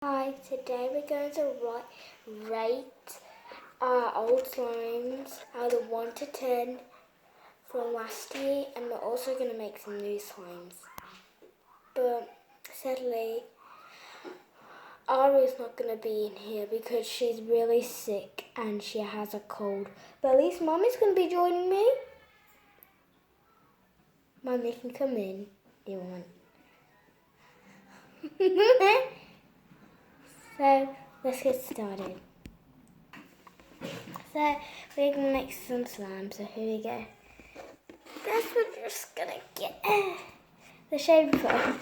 Hi, today we're going to rate our old slimes out of 1 to 10 from last year, and we're also going to make some new slimes. But sadly, Ari's not going to be in here because she's really sick and she has a cold. But at least Mommy's going to be joining me. Mommy can come in if you want. So, let's get started. So, we're going to make some slime, so here we go. That's what we're just going to get. The shaving foam.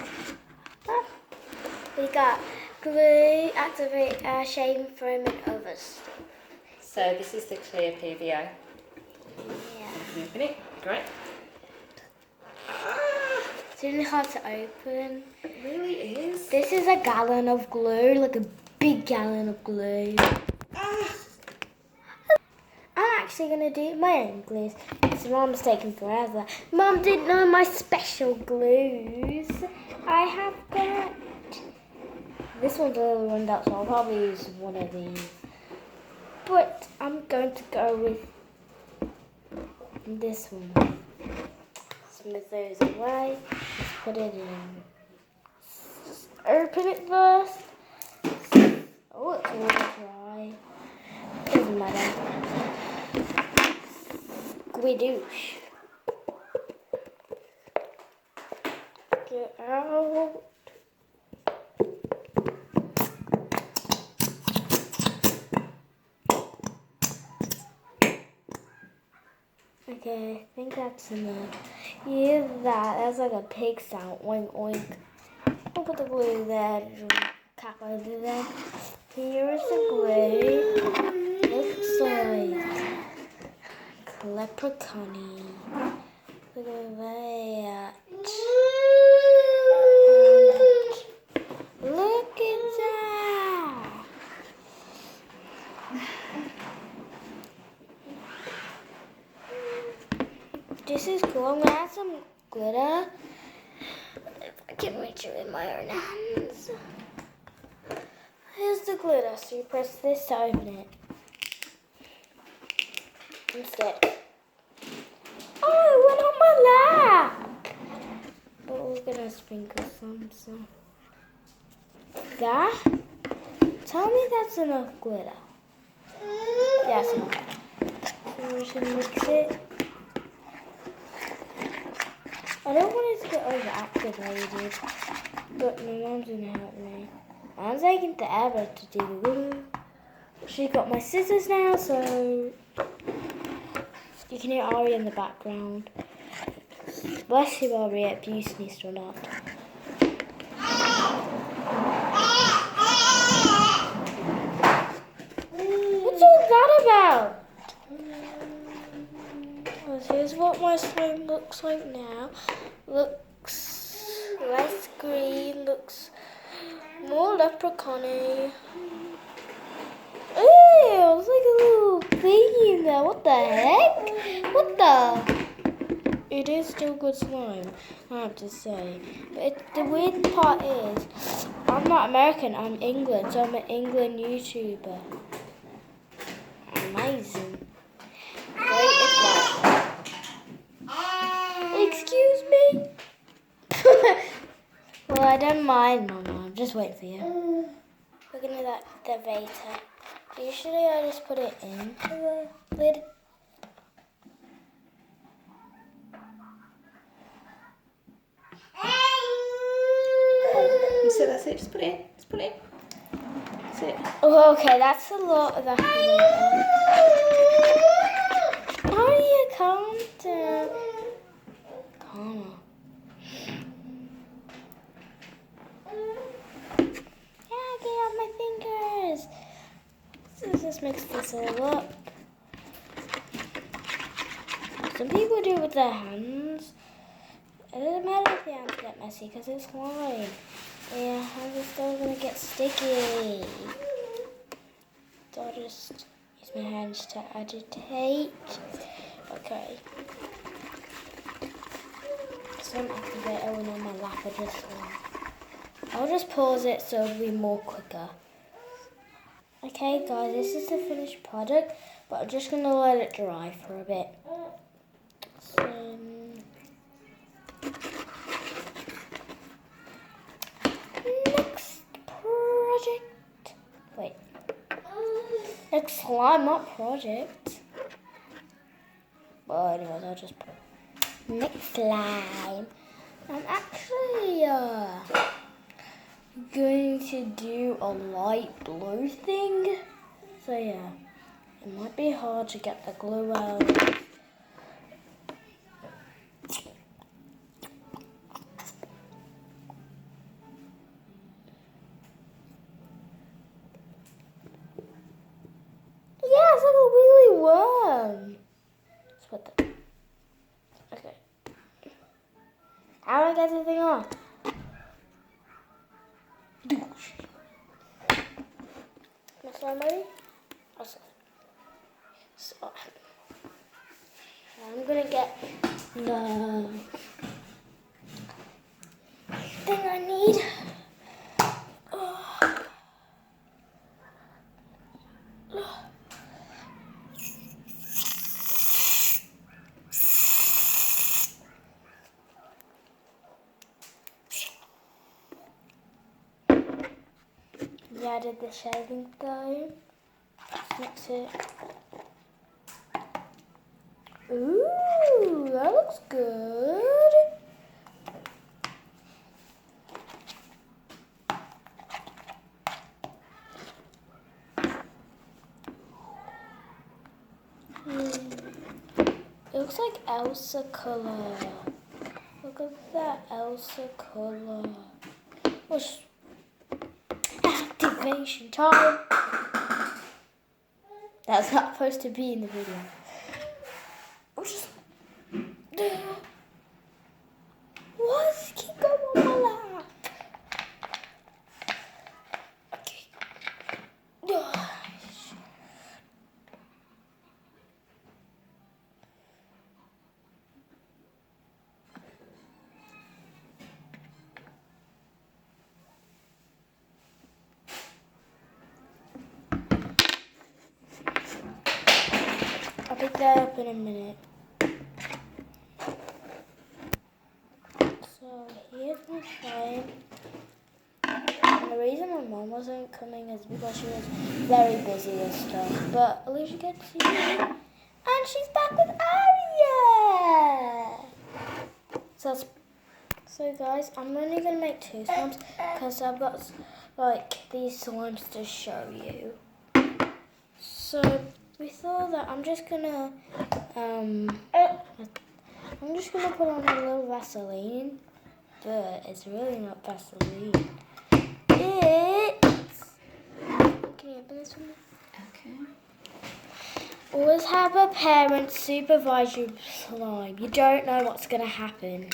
We got glue, activate our shaving foam and other stuff. So this is the clear PVA. Yeah. Open it. Great. It's really hard to open. It really is. This is a gallon of glue, like a big gallon of glue. I'm actually going to do my own glues because Mom's taking forever. Mom didn't know my special glues. I have got... This one's a little run out, so I'll probably use one of these. But I'm going to go with this one. Smooth those away. Let's put it in. Just open it first. Oh, it's all dry. Doesn't matter. Squidoosh. Get out. Okay, I think that's enough. Use that. That's like a pig sound. Oink, oink. I'll put the glue there. Cap over there. Here's the glue. Looks like leprechaun-y. Look at that. Look at that. This is cool. I'm gonna add some glitter. If I can reach it with my own hands. Here's the glitter. So you press this to open it. Instead. Oh, it went on my lap. But we're gonna sprinkle some. So that. Tell me that's enough glitter. Yeah, it's enough. So we should mix it. I don't want it to get overactivated, but my mom's gonna help me. I'm taking forever to do the glue. She got my scissors now, so you can hear Ari in the background. Bless you, Ari, if you sneezed or not. What's all that about? Here's what my slime looks like now. Looks less green, looks more leprechaun-y. Ew, it's like a little thingy in there. What the heck? What the? It is still good slime, I have to say. But the weird part is, I'm not American, I'm England, so I'm an England YouTuber. Amazing. Great advice. Excuse me? Well, I don't mind, Mama. I'm just waiting for you. We're going to do that the Vita. Usually I just put it into the lid. So that's it. Just put it in. Just put it in. That's it. Oh, okay, that's a lot of that. How do you calm down? Calm. Yeah, get out my fingers. Let's just mix this all up. Some people do it with their hands. It doesn't matter if your hands get messy because it's slime. Yeah, hands are still going to get sticky. So I'll just use my hands to agitate. Okay. Some activator went on my lap. I just I'll just pause it so it'll be more quicker. Okay guys, this is the finished product, but I'm just gonna let it dry for a bit. So, next project. Wait. Next slime, not project. Well, anyways, I'll just put next slime. I'm actually going to do a light blue thing. So yeah, it might be hard to get the glue out. Yeah, it's like a wiggly worm. Let's put that. Okay. How do I get the thing on? Next one, ready? Awesome. So, I'm gonna get the thing I need. Yeah, I did the shaving though. Let's mix it. Ooh, that looks good. It looks like Elsa colour. Look at that Elsa colour. What's activation time? That's not supposed to be in the video. I'm just... What? Keep going on my lap. Okay. I'll pick that up in a minute. So here's my slime. And the reason my mom wasn't coming is because she was very busy with stuff. But at least you get to see her. And she's back with Aria! So guys, I'm only going to make 2 slimes because I've got like these slimes to show you. So we thought that I'm just gonna put on a little Vaseline, but it's really not Vaseline. It's... Can you open this for me? Okay. Always have a parent supervise your slime. You don't know what's gonna happen.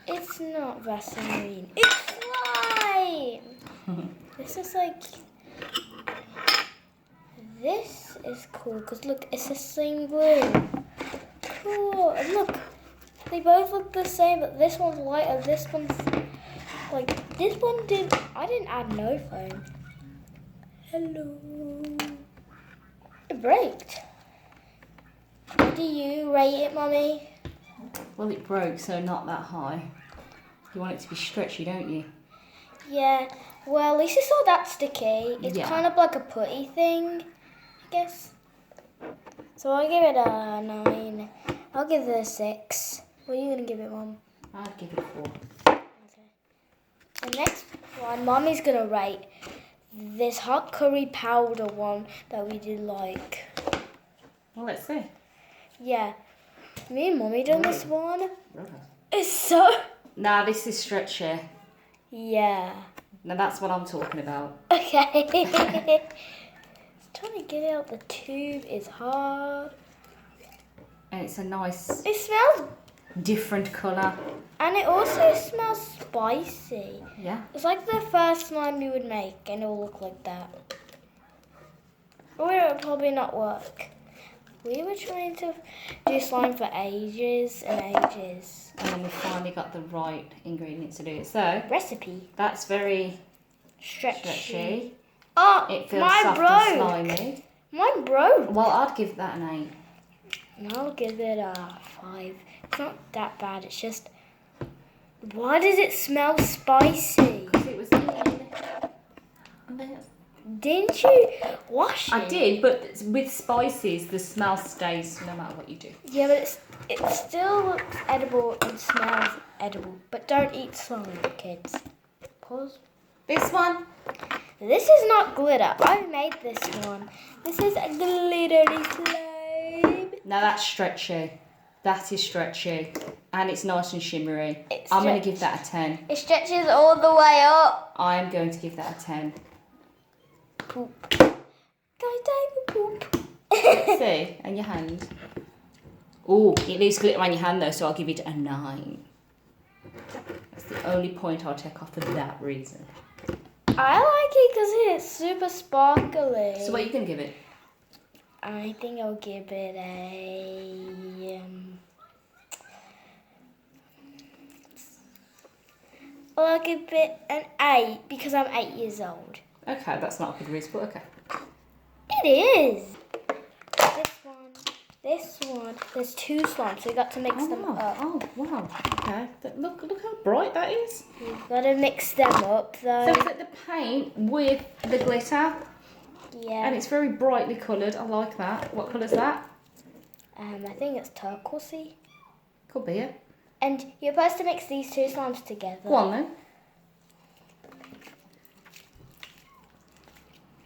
It's not Vaseline. It's slime. This is like... This is cool because look, it's the same glue. Cool. And look, they both look the same, but this one's lighter. This one's like this one did. I didn't add no foam. Hello. It braked. What do you rate it, Mummy? Well, it broke, so not that high. You want it to be stretchy, don't you? Yeah. Well, at least it's not that sticky. It's kind of like a putty thing, I guess. So I'll give it a 9. I'll give it a 6. What are you going to give it, Mum? I'd give it a 4. Okay. The next one, Mummy's going to rate this hot curry powder one that we did like. Well, let's see. Yeah. Me and Mummy done this one. Right. It's so... Nah, this is stretchy. Yeah. Now that's what I'm talking about. Okay. Trying to get it out the tube is hard. And it's a nice... It smells... different colour. And it also smells spicy. Yeah. It's like the first slime you would make and it will look like that. Or it will probably not work. We were trying to do slime for ages and ages. And then we finally got the right ingredients to do it. So, Recipe. that's very Stretchy. stretchy. Oh, It feels mine soft broke. and slimy. Mine broke. Well, I'd give that an 8. And I'll give it a 5. It's not that bad. It's just, why does it smell spicy? Because it was in. Didn't you wash it? I did, but with spices, the smell stays no matter what you do. Yeah, but it still looks edible and smells edible. But don't eat slime, kids. Pause. This one? This is not glitter. I made this one. This is a glittery slime. Now that's stretchy. That is stretchy. And it's nice and shimmery. It's I'm going to give that a 10. It stretches all the way up. I am going to give that a 10. Poop. Poop. See? And your hand. Oh, it leaves glitter on your hand though, so I'll give it a 9. That's the only point I'll take off for that reason. I like it because it's super sparkly. So what are you going to give it? I think I'll give it a... I'll give it an 8 because I'm 8 years old. Okay, that's not a good reason, but okay. It is. This one. There's 2 slimes, so you got to mix them up. Oh, wow. Okay. Look how bright that is. You've got to mix them up, though. So put the paint with the glitter. Yeah. And it's very brightly coloured. I like that. What colour's that? I think it's turquoisey. Could be it. And you're supposed to mix these 2 slimes together. Go on then.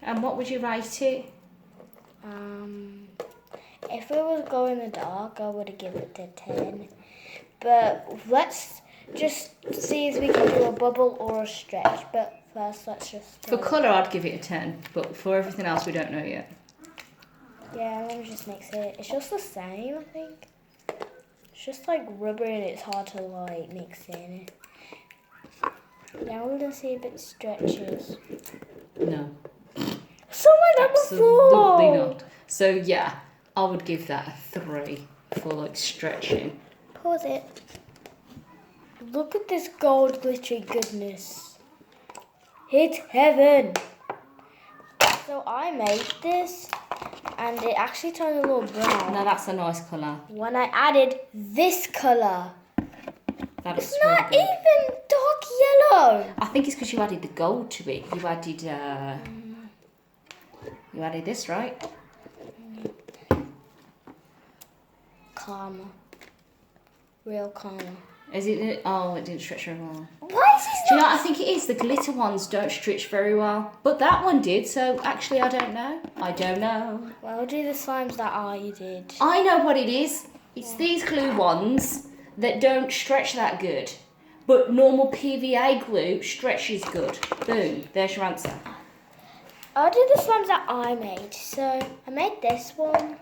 And what would you rate it? If it was glow in the dark, I would have given it a 10. But let's just see if we can do a bubble or a stretch. But first, let's just... For colour, I'd give it a 10. But for everything else, we don't know yet. Yeah, let me just mix it. It's just the same, I think. It's just like rubber and it's hard to like mix in. Now we're going to see if it stretches. No. Someone got the floor! Absolutely not. So yeah, I would give that a 3 for like stretching. Pause it. Look at this gold glittery goodness. It's heaven. So I made this and it actually turned a little brown. Now that's a nice colour. When I added this colour. That It's looks really not good. even dark yellow. I think it's because you added the gold to it. You added this, right? Karma. Real karma. Is it? Oh, it didn't stretch very well. Why is this Do you know what I think it is? The glitter ones don't stretch very well. But that one did, so actually I don't know. I don't know. Well, do the slimes that I did. I know what it is. It's these glue ones that don't stretch that good. But normal PVA glue stretches good. Boom, there's your answer. I'll do the slimes that I made. So I made this one.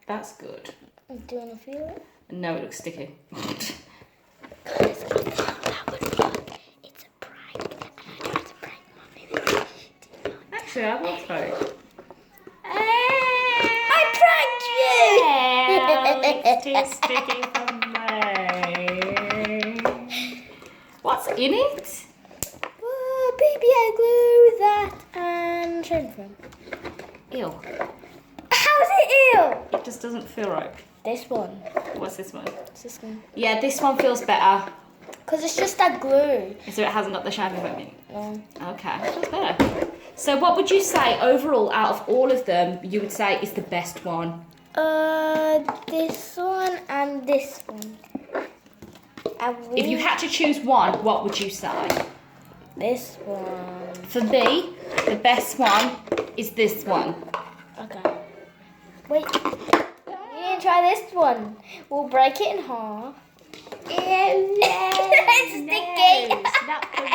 That's good. Do you want to feel it? No, it looks sticky. Guys, that would work. It's a prank. And I tried to prank Mummy. Actually, I will try it. I pranked you! It's too sticky for me. What's in it? PPA glue, that, and shrink film. Ew. How's it ew? It just doesn't feel right. This one. What's this one? It's this one. Yeah, this one feels better. Because it's just that glue. So it hasn't got the shiny bit in it. No. Okay, feels better. So what would you say overall out of all of them you would say is the best one? This one and this one. If you had to choose one, what would you say? This one. For me, the best one is this one. Okay. Wait. You need to try this one. We'll break it in half. It's sticky. Not for me.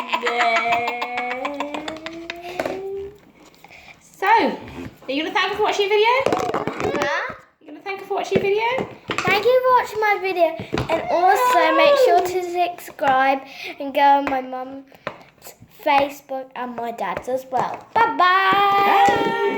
So, are you going to thank her for watching your video? Huh? You going to thank her for watching your video? Thank you for watching my video. And also make sure to subscribe and go on my mum's Facebook and my dad's as well. Bye-bye. Bye.